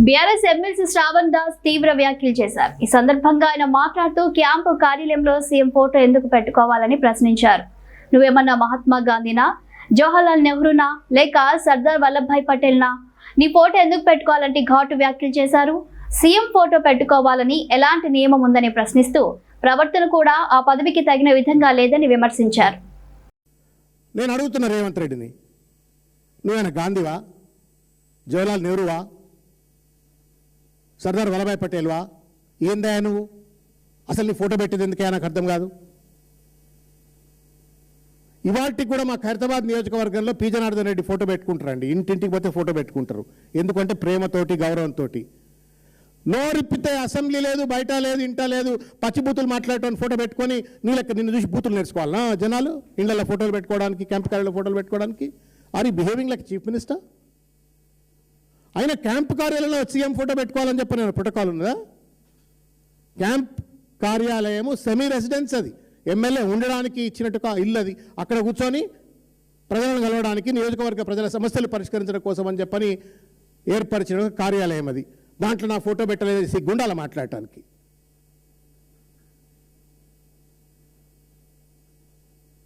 BRS MLC Shravan Das తీవ్ర వ్యాఖ్యలు చేశారు. ఈ సందర్భంగా ఆయన మాట్లాడుతూ క్యాంపు కార్యాలయంలో సీఎం ఫోటో ఎందుకు పెట్టుకోవాలని ప్రశ్నించారు. నువ్వేమన్నా మహాత్మా గాంధీనా, జవహర్లాల్ నెహ్రూనా, లేక సర్దార్ వల్లభాయ్ పటేల్నా? నీ ఫోటో ఎందుకు పెట్టుకోవాలంటే ఘాటు వ్యాఖ్యలు చేశారు. సీఎం ఫోటో పెట్టుకోవాలని ఎలాంటి నియమం ఉందని ప్రశ్నిస్తూ ప్రవర్తన కూడా ఆ పదవికి తగిన విధంగా లేదని విమర్శించారు. నేను అడుగుతున్న రేవంత్ రెడ్డిని, నువ్వేనా గాంధీవా, జవహర్లాల్ నెహ్రూవా, సర్దార్ వల్లభాయ్ పటేల్వా? ఏందా నువ్వు? అసలు నీ ఫోటో పెట్టేది ఎందుకే నాకు అర్థం కాదు. ఇవాళకి కూడా మా ఖైరతాబాద్ నియోజకవర్గంలో పి జనార్దన్ రెడ్డి ఫోటో పెట్టుకుంటారండి. ఇంటింటికి పోతే ఫోటో పెట్టుకుంటారు. ఎందుకంటే ప్రేమతోటి, గౌరవంతో. నోరిప్పితే అసెంబ్లీ లేదు, బయట లేదు, ఇంట లేదు, పచ్చిబూతులు మాట్లాడటం ఫోటో పెట్టుకొని నిన్ను చూసి బూతులు నేర్చుకోవాలనా జనాలు? ఇళ్లలో ఫోటోలు పెట్టుకోవడానికి, క్యాంప్ కార్యాలయంలో ఫోటోలు పెట్టుకోవడానికి. Are you behaving like chief minister? అయినా క్యాంప్ కార్యాలయంలో సీఎం ఫోటో పెట్టుకోవాలని చెప్పి నేను ప్రోటోకాల్ ఉన్నదా? క్యాంప్ కార్యాలయము సెమీ రెసిడెన్స్, అది ఎమ్మెల్యే ఉండడానికి ఇచ్చినట్టుగా ఇల్లు, అది అక్కడ కూర్చొని ప్రజలను కలవడానికి, నియోజకవర్గ ప్రజల సమస్యలు పరిష్కరించడం కోసం అని చెప్పని ఏర్పరిచిన కార్యాలయం అది. దాంట్లో నా ఫోటో పెట్టలేదు సిగ్గుండాల మాట్లాడటానికి.